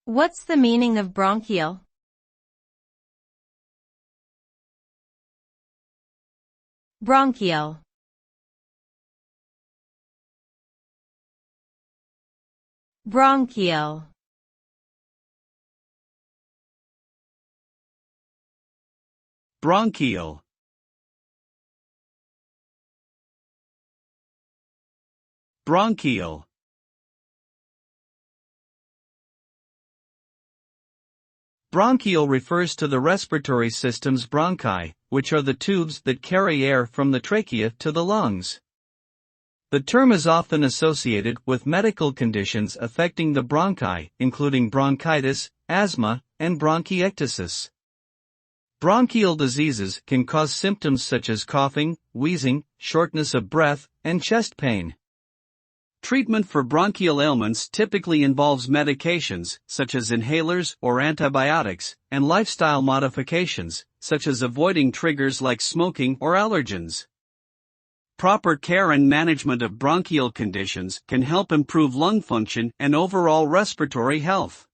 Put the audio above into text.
What's the meaning of bronchial? Bronchial. Bronchial. Bronchial. Bronchial. Bronchial refers to the respiratory system's bronchi, which are the tubes that carry air from the trachea to the lungs. The term is often associated with medical conditions affecting the bronchi, including bronchitis, asthma, and bronchiectasis. Bronchial diseases can cause symptoms such as coughing, wheezing, shortness of breath, and chest pain. Treatment for bronchial ailments typically involves medications, such as inhalers or antibiotics, and lifestyle modifications, such as avoiding triggers like smoking or allergens. Proper care and management of bronchial conditions can help improve lung function and overall respiratory health.